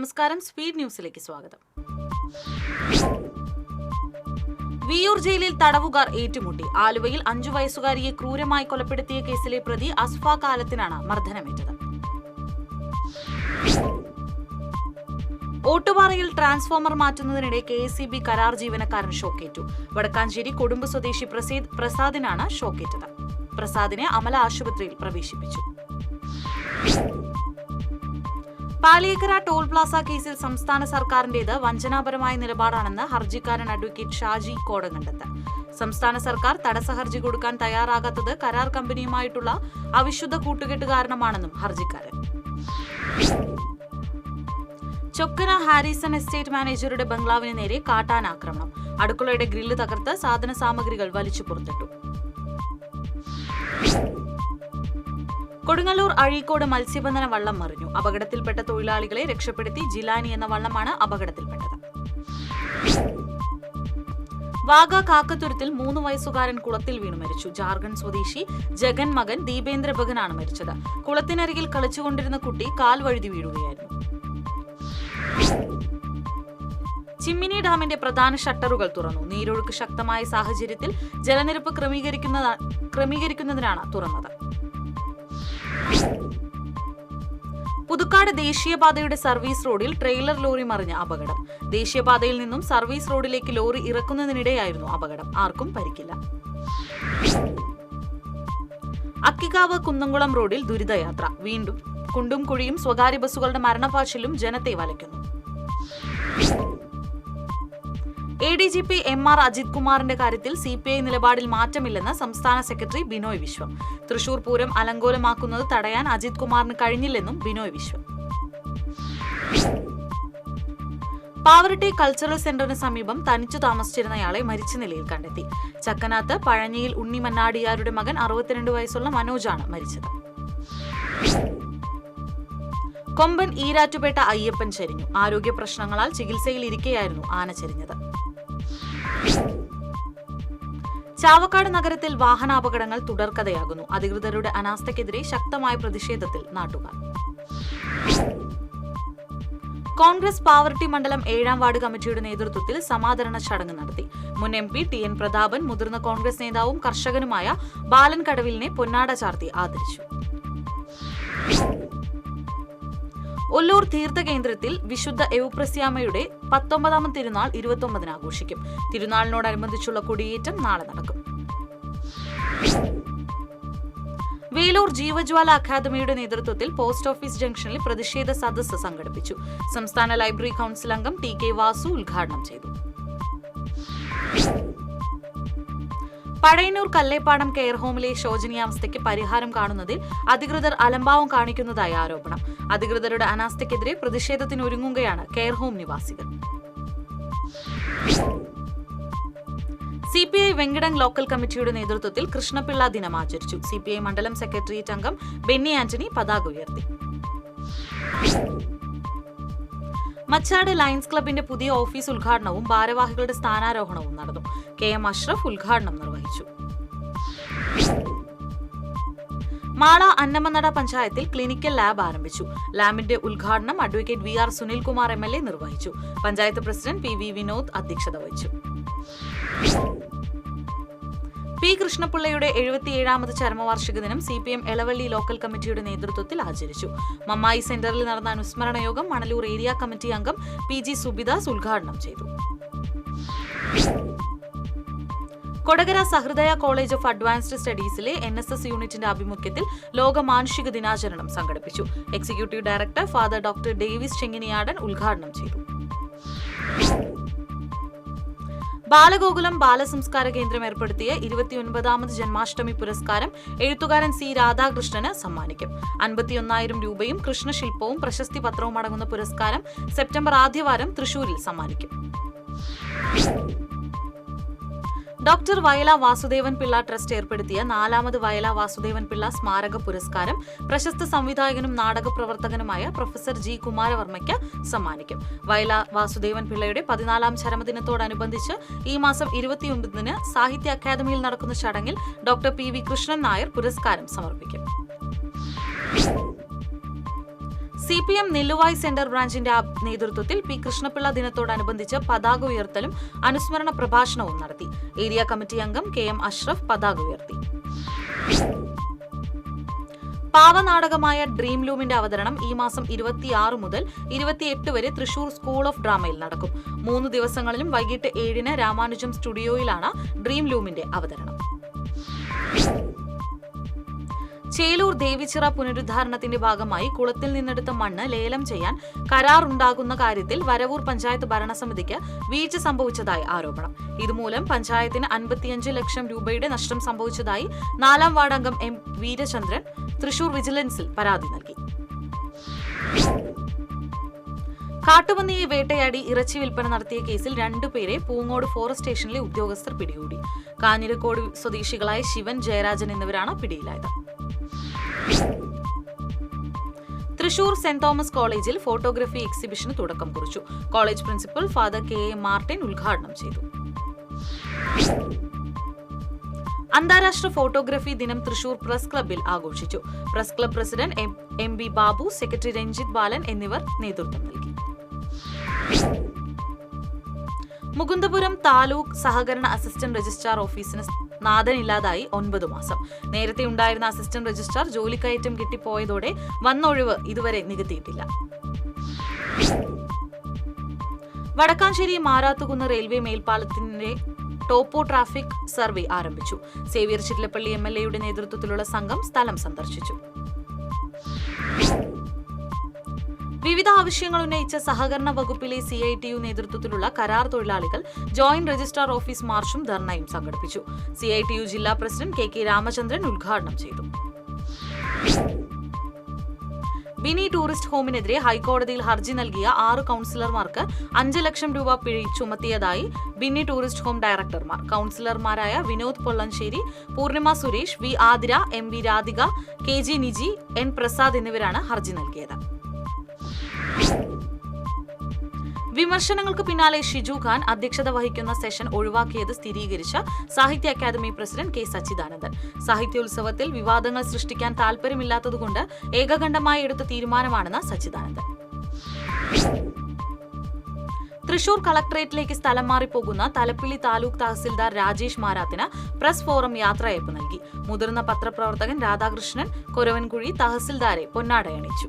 നമസ്കാരം, സ്പീഡ് ന്യൂസിലേക്ക് സ്വാഗതം. വിയൂർ ജയിലിൽ തടവുകാർ ഏറ്റുമുട്ടി. ആലുവയിൽ 5 വയസ്സുകാരിയെ ക്രൂരമായി കൊലപ്പെടുത്തിയ കേസിലെ പ്രതി അസ്ഫ കാലത്തിനാണ് മർദ്ദനമേറ്റത്. ഓട്ടുപാറയിൽ ട്രാൻസ്ഫോമർ മാറ്റുന്നതിനിടെ KSEB കരാർ ജീവനക്കാരൻ ഷോക്കേറ്റു. വടക്കാഞ്ചേരി കൊടുമ്പ് സ്വദേശി പ്രസാദിനാണ് ഷോക്കേറ്റത്. പ്രസാദിനെ അമല ആശുപത്രിയിൽ പ്രവേശിപ്പിച്ചു. പാലിയേക്കര ടോൾ പ്ലാസ കേസിൽ സംസ്ഥാന സർക്കാരിന്റേത് വഞ്ചനാപരമായ നിലപാടാണെന്ന് ഹർജിക്കാരൻ അഡ്വക്കേറ്റ് ഷാജി കോടങ്ങണ്ടത്ത്. സംസ്ഥാന സർക്കാർ തടസ്സ ഹർജി കൊടുക്കാൻ തയ്യാറാകാത്തത് കരാർ കമ്പനിയുമായിട്ടുള്ള അവിശുദ്ധ കൂട്ടുകെട്ട് കാരണമാണെന്നും ഹർജിക്കാരൻ. ചൊക്കന ഹാരിസൺ എസ്റ്റേറ്റ് മാനേജറുടെ ബംഗ്ലാവിന് നേരെ കാട്ടാന ആക്രമണം. അടുക്കളയുടെ ഗ്രില്ല് തകർത്ത് സാധന സാമഗ്രികൾ വലിച്ചു പുറത്തിട്ടു. കൊടുങ്ങല്ലൂർ അഴീക്കോട് മത്സ്യബന്ധന വള്ളം മറിഞ്ഞു. അപകടത്തിൽപ്പെട്ട തൊഴിലാളികളെ രക്ഷപ്പെടുത്തി. ജിലാനി എന്ന വള്ളമാണ് അപകടത്തിൽപ്പെട്ടത്. വാഗ കാക്കത്തുരുത്തിൽ 3 വയസ്സുകാരൻ കുളത്തിൽ വീണു മരിച്ചു. ജാർഖണ്ഡ് സ്വദേശി ജഗൻ മകൻ ദീപേന്ദ്ര ഭഗനാണ് മരിച്ചത്. കുളത്തിനരികിൽ കളിച്ചുകൊണ്ടിരുന്ന കുട്ടി കാൽ വഴുതി വീഴുകയായിരുന്നു. ചിമ്മിനി ഡാമിന്റെ പ്രധാന ഷട്ടറുകൾ തുറന്നു. നീരൊഴുക്ക് ശക്തമായ സാഹചര്യത്തിൽ ജലനിരപ്പ് ക്രമീകരിക്കുന്നതിനാണ് തുറന്നത്. പുതുക്കാട് ദേശീയപാതയുടെ സർവീസ് റോഡിൽ ട്രെയിലർ ലോറി മറിഞ്ഞ അപകടം. ദേശീയപാതയിൽ നിന്നും സർവീസ് റോഡിലേക്ക് ലോറി ഇറക്കുന്നതിനിടെയായിരുന്നു അപകടം. ആർക്കും പരിക്കില്ല. അക്കിക്കാവ് കുന്നംകുളം റോഡിൽ ദുരിതയാത്ര. വീണ്ടും കുണ്ടും കുഴിയും സ്വകാര്യ ബസ്സുകളുടെ മരണപ്പാച്ചിലും ജനത്തെ വലയ്ക്കുന്നു. ADGP MR അജിത് കുമാറിന്റെ കാര്യത്തിൽ CPI നിലപാടിൽ മാറ്റമില്ലെന്ന് സംസ്ഥാന സെക്രട്ടറി ബിനോയ് വിശ്വം. തൃശൂർ പൂരം അലങ്കോലമാക്കുന്നത് തടയാൻ അജിത് കുമാറിന് കഴിഞ്ഞില്ലെന്നും ബിനോയ് വിശ്വം. പാവറട്ടി കൾച്ചറൽ സെന്ററിന് സമീപം തനിച്ചു താമസിച്ചിരുന്നയാളെ മരിച്ച നിലയിൽ കണ്ടെത്തി. ചക്കനാത്ത് പഴഞ്ഞിയിൽ ഉണ്ണി മന്നാടിയാരുടെ മകൻ 62 വയസ്സുള്ള മനോജാണ് മരിച്ചത്. കൊമ്പൻ ഈരാറ്റുപേട്ട അയ്യപ്പൻ ചരിഞ്ഞു. ആരോഗ്യ പ്രശ്നങ്ങളാൽ ചികിത്സയിലിരിക്കെയായിരുന്നു ആന ചരിഞ്ഞത്. ചാവക്കാട് നഗരത്തിൽ വാഹനാപകടങ്ങൾ തുടർക്കഥയാകുന്നു. അധികൃതരുടെ അനാസ്ഥയ്ക്കെതിരെ ശക്തമായ പ്രതിഷേധത്തിൽ നാട്ടുകാർ. കോൺഗ്രസ് പാവറട്ടി മണ്ഡലം 7ാം വാർഡ് കമ്മിറ്റിയുടെ നേതൃത്വത്തിൽ സമാദരണ ചടങ്ങ് നടത്തി. മുൻ MP TN പ്രതാപൻ മുതിർന്ന കോൺഗ്രസ് നേതാവും കർഷകനുമായ ബാലൻ കടവിലിനെ പൊന്നാട ചാർത്തി ആദരിച്ചു. ഒല്ലൂർ തീർത്ഥകേന്ദ്രത്തിൽ വിശുദ്ധ എവുപ്രസ്യാമയുടെ 19ാം തിരുനാൾ 29-ന് ആഘോഷിക്കും. തിരുനാളിനോടനുബന്ധിച്ചുള്ള കൊടിയേറ്റം നാളെ നടക്കും. വേലൂർ ജീവജ്വാല അക്കാദമിയുടെ നേതൃത്വത്തിൽ പോസ്റ്റ് ഓഫീസ് ജംഗ്ഷനിൽ പ്രതിഷേധ സദസ്സ് സംഘടിപ്പിച്ചു. സംസ്ഥാന ലൈബ്രറി കൌൺസിൽ അംഗം TK വാസു ഉദ്ഘാടനം ചെയ്തു. പഴയന്നൂർ കല്ലേപ്പാടം കെയർ ഹോമിലെ ശോചനീയാവസ്ഥയ്ക്ക് പരിഹാരം കാണുന്നതിൽ അധികൃതർ അലംഭാവം കാണിക്കുന്നതായി ആരോപണം. അധികൃതരുടെ അനാസ്ഥയ്ക്കെതിരെ പ്രതിഷേധത്തിനൊരുങ്ങുകയാണ് കെയർ ഹോം നിവാസികൾ. CPI വെങ്കിടം ലോക്കൽ കമ്മിറ്റിയുടെ നേതൃത്വത്തിൽ കൃഷ്ണപിള്ള ദിനം ആചരിച്ചു. CPI മണ്ഡലം സെക്രട്ടേറിയറ്റ് അംഗം ബെന്നി ആന്റണി പതാക ഉയർത്തി. മച്ചാട് ലയൺസ് ക്ലബിന്റെ പുതിയ ഓഫീസ് ഉദ്ഘാടനവും ഭാരവാഹികളുടെ സ്ഥാനാരോഹണവും നടന്നു. KM അഷ്റഫ് ഉദ്ഘാടനം നിർവഹിച്ചു. മാള അന്നമനട പഞ്ചായത്തിൽ ക്ലിനിക്കൽ ലാബ് ആരംഭിച്ചു. ലാബിന്റെ ഉദ്ഘാടനം അഡ്വക്കേറ്റ് VR സുനിൽകുമാർ MLA നിർവഹിച്ചു. പഞ്ചായത്ത് പ്രസിഡന്റ് PV വിനോദ് അധ്യക്ഷത വഹിച്ചു. P. കൃഷ്ണപിള്ളയുടെ 77ാമത് ചരമവാർഷിക ദിനം CPM എളവള്ളി ലോക്കൽ കമ്മിറ്റിയുടെ നേതൃത്വത്തിൽ ആചരിച്ചു. മമ്മായി സെന്ററിൽ നടന്ന അനുസ്മരണ യോഗം മണലൂർ ഏരിയ കമ്മിറ്റി അംഗം PG സുബിദാസ് ഉദ്ഘാടനം ചെയ്തു. കൊടകര സഹൃദയ കോളേജ് ഓഫ് അഡ്വാൻസ്ഡ് സ്റ്റഡീസിലെ NSS യൂണിറ്റിന്റെ ആഭിമുഖ്യത്തിൽ ലോക മാനുഷിക ദിനാചരണം സംഘടിപ്പിച്ചു. Executive director father doctor Davis Chenginiyadan ഉദ്ഘാടനം ചെയ്തു. ബാലഗോകുലം ബാലസംസ്കാര കേന്ദ്രം ഏർപ്പെടുത്തിയ 29ാമത് ജന്മാഷ്ടമി പുരസ്കാരം എഴുത്തുകാരൻ C. രാധാകൃഷ്ണന് സമ്മാനിക്കും. 51,000 രൂപയും കൃഷ്ണശില്പവും പ്രശസ്തി പത്രവും അടങ്ങുന്ന പുരസ്കാരം സെപ്റ്റംബർ ആദ്യവാരം തൃശൂരിൽ സമ്മാനിക്കും. ഡോക്ടർ വയല വാസുദേവൻ പിള്ള ട്രസ്റ്റ് ഏർപ്പെടുത്തിയ 4ാമത് വയല വാസുദേവൻ പിള്ള സ്മാരക പുരസ്കാരം പ്രശസ്ത സംവിധായകനും നാടക പ്രവർത്തകനുമായ പ്രൊഫസർ G. കുമാരവർമ്മയ്ക്ക് സമ്മാനിക്കും. വയല വാസുദേവൻ പിള്ളയുടെ 14ാം ചരമദിനത്തോടനുബന്ധിച്ച് ഈ മാസം 29-ന് സാഹിത്യ അക്കാദമിയിൽ നടക്കുന്ന ചടങ്ങിൽ ഡോക്ടർ PV കൃഷ്ണൻ നായർ പുരസ്കാരം സമർപ്പിക്കും. CPM നെല്ലുവായി സെന്റർ ബ്രാഞ്ചിന്റെ നേതൃത്വത്തിൽ പി കൃഷ്ണപിള്ള ദിനത്തോടനുബന്ധിച്ച് പതാക ഉയർത്തലും അനുസ്മരണ പ്രഭാഷണവും നടത്തി. ഏരിയ കമ്മിറ്റി അംഗം KM അഷ്റഫ് പതാക ഉയർത്തി. പാവനാടകമായ ഡ്രീം ലൂമിന്റെ അവതരണം ഈ മാസം 26 മുതൽ 28 വരെ തൃശൂർ സ്കൂൾ ഓഫ് ഡ്രാമയിൽ നടക്കും. 3 ദിവസങ്ങളിലും വൈകിട്ട് 7-ന് രാമാനുജം സ്റ്റുഡിയോയിലാണ് ഡ്രീം ലൂമിന്റെ അവതരണം. ചേലൂർ ദേവിച്ചിറ പുനരുദ്ധാരണത്തിന്റെ ഭാഗമായി കുളത്തിൽ നിന്നെടുത്ത മണ്ണ് ലേലം ചെയ്യാൻ കരാറുണ്ടാകുന്ന കാര്യത്തിൽ വരവൂർ പഞ്ചായത്ത് ഭരണസമിതിക്ക് വീഴ്ച സംഭവിച്ചതായി ആരോപണം. ഇതുമൂലം പഞ്ചായത്തിന് 55 ലക്ഷം രൂപയുടെ നഷ്ടം സംഭവിച്ചതായി 4ാം വാർഡ് അംഗം M വീരചന്ദ്രൻ തൃശൂർ വിജിലൻസിൽ പരാതി നൽകി. കാട്ടുപന്നിയെ വേട്ടയാടി ഇറച്ചി വിൽപ്പന നടത്തിയ കേസിൽ 2 പേരെ പൂങ്ങോട് ഫോറസ്റ്റ് സ്റ്റേഷനിലെ ഉദ്യോഗസ്ഥർ പിടികൂടി. കാഞ്ഞിരക്കോട് സ്വദേശികളായ ശിവൻ, ജയരാജൻ എന്നിവരാണ് പിടിയിലായത്. തൃശൂർ സെന്റ് തോമസ് കോളേജിൽ ഫോട്ടോഗ്രഫി എക്സിബിഷന് തുടക്കം കുറിച്ചു. College principal father KA Martin ഉദ്ഘാടനം ചെയ്തു. അന്താരാഷ്ട്ര ഫോട്ടോഗ്രഫി ദിനം തൃശൂർ പ്രസ് ക്ലബ്ബിൽ ആഘോഷിച്ചു. Press club president MB Babu, secretary Ranjith Balan എന്നിവർ നേതൃത്വം നൽകി. മുകുന്ദപുരം താലൂക്ക് സഹകരണ അസിസ്റ്റന്റ് രജിസ്ട്രാർ ഓഫീസിന് നാഥനില്ലാതായി 9 മാസം. നേരത്തെ ഉണ്ടായിരുന്ന അസിസ്റ്റന്റ് രജിസ്ട്രാർ ജോലിക്കയറ്റം കിട്ടിപ്പോയതോടെ വന്നൊഴിവ് ഇതുവരെ നികത്തിയിട്ടില്ല. വടക്കാഞ്ചേരി മാരാത്തുകുന്ന് റെയിൽവേ മേൽപ്പാലത്തിന്റെ ടോപ്പോ ട്രാഫിക് സർവേ ആരംഭിച്ചു. സേവ്യർ ചിറ്റലപ്പള്ളി MLA നേതൃത്വത്തിലുള്ള സംഘം സ്ഥലം സന്ദർശിച്ചു. വിവിധ ആവശ്യങ്ങൾ ഉന്നയിച്ച സഹകരണ വകുപ്പിലെ CITU നേതൃത്വത്തിലുള്ള കരാർ തൊഴിലാളികൾ ജോയിന്റ് രജിസ്ട്രാർ ഓഫീസ് മാർച്ചും ധർണയും സംഘടിപ്പിച്ചു. CITU ജില്ലാ പ്രസിഡന്റ് KK രാമചന്ദ്രൻ ഉദ്ഘാടനം ചെയ്തു. ബിനി ടൂറിസ്റ്റ് ഹോമിനെതിരെ ഹൈക്കോടതിയിൽ ഹർജി നൽകിയ 6 കൌൺസിലർമാർക്ക് 5 ലക്ഷം രൂപ പിഴ ചുമത്തിയതായി ബിനി ടൂറിസ്റ്റ് ഹോം ഡയറക്ടർമാർ. കൌൺസിലർമാരായ Vinod Pollanchery, Poornima Suresh, V Athira, MV Radhika, KG Niji, N Prasad എന്നിവരാണ് ഹർജി നൽകിയത്. വിമർശനങ്ങൾക്ക് പിന്നാലെ ഷിജു ഖാൻ അധ്യക്ഷത വഹിക്കുന്ന സെഷൻ ഒഴിവാക്കിയത് സ്ഥിരീകരിച്ച സാഹിത്യ അക്കാദമി പ്രസിഡന്റ് K സച്ചിദാനന്ദൻ. സാഹിത്യോത്സവത്തിൽ വിവാദങ്ങൾ സൃഷ്ടിക്കാൻ താൽപര്യമില്ലാത്തതുകൊണ്ട് ഏകകണ്ഠമായി എടുത്ത തീരുമാനമാണെന്ന് സച്ചിദാനന്ദൻ. തൃശൂർ കളക്ടറേറ്റിലേക്ക് സ്ഥലം മാറിപ്പോകുന്ന തലപ്പിള്ളി താലൂക്ക് തഹസിൽദാർ രാജേഷ് മാരാത്തിന് പ്രസ് ഫോറം യാത്രയയപ്പ് നൽകി. മുതിർന്ന പത്രപ്രവർത്തകൻ രാധാകൃഷ്ണൻ കൊരവൻകുഴി തഹസിൽദാരെ പൊന്നാടയണിച്ചു.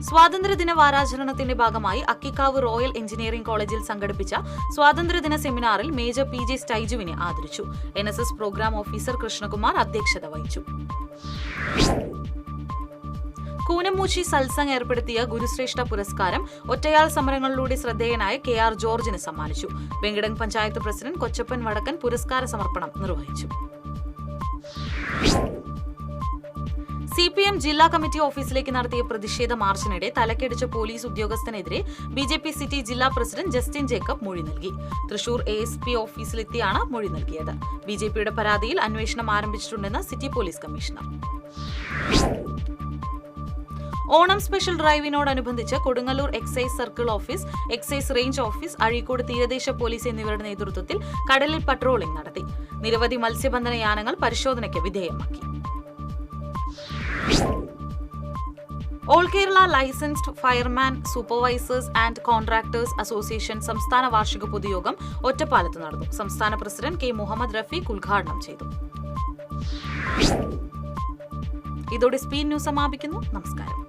സ്വാതന്ത്ര്യദിന വാരാചരണത്തിന്റെ ഭാഗമായി അക്കിക്കാവ് റോയൽ എഞ്ചിനീയറിംഗ് കോളേജിൽ സംഘടിപ്പിച്ച സ്വാതന്ത്ര്യദിന സെമിനാറിൽ മേജർ PJ സ്റ്റൈജുവിനെ ആദരിച്ചു. NSS പ്രോഗ്രാം ഓഫീസർ കൃഷ്ണകുമാർ അധ്യക്ഷത വഹിച്ചു. കൂനമൂച്ചി സത്സംഗ് ഏർപ്പെടുത്തിയ ഗുരുശ്രേഷ്ഠ പുരസ്കാരം ഒറ്റയാൾ സമരങ്ങളിലൂടെ ശ്രദ്ധേയനായ KR ജോർജിന് സമ്മാനിച്ചു. വെങ്കിടൻ പഞ്ചായത്ത് പ്രസിഡന്റ് കൊച്ചപ്പൻ വടക്കൻ പുരസ്കാര സമർപ്പണം നിർവഹിച്ചു. CPM ജില്ലാ കമ്മിറ്റി ഓഫീസിലേക്ക് നടത്തിയ പ്രതിഷേധ മാർച്ചിനിടെ തലക്കടിച്ച പോലീസ് ഉദ്യോഗസ്ഥനെതിരെ BJP സിറ്റി ജില്ലാ പ്രസിഡന്റ് ജസ്റ്റിൻ ജേക്കബ് മൊഴി നൽകി. തൃശൂർ ASP ഓഫീസിലെത്തിയാണ് മൊഴി നൽകിയത്. BJPയുടെ പരാതിയിൽ അന്വേഷണം ആരംഭിച്ചിട്ടുണ്ടെന്ന് city police commissioner. Onam special ഡ്രൈവിനോടനുബന്ധിച്ച് Kodungallur excise circle office, excise range office, Azhikode തീരദേശ പോലീസ് എന്നിവരുടെ നേതൃത്വത്തിൽ കടലിൽ പട്രോളിംഗ് നടത്തി. നിരവധി മത്സ്യബന്ധന യാനങ്ങൾ പരിശോധനയ്ക്ക് വിധേയമാക്കി. All Kerala licensed fireman supervisors and contractors association സംസ്ഥാന വാർഷിക പൊതുയോഗം ഒറ്റപ്പാലത്ത് നടന്നു. സംസ്ഥാന പ്രസിഡന്റ് K മുഹമ്മദ് റഫീഖ് ഉദ്ഘാടനം ചെയ്തു. ഇതോടെ സ്പീഡ് ന്യൂസ് സമാപിക്കുന്നു. നമസ്കാരം.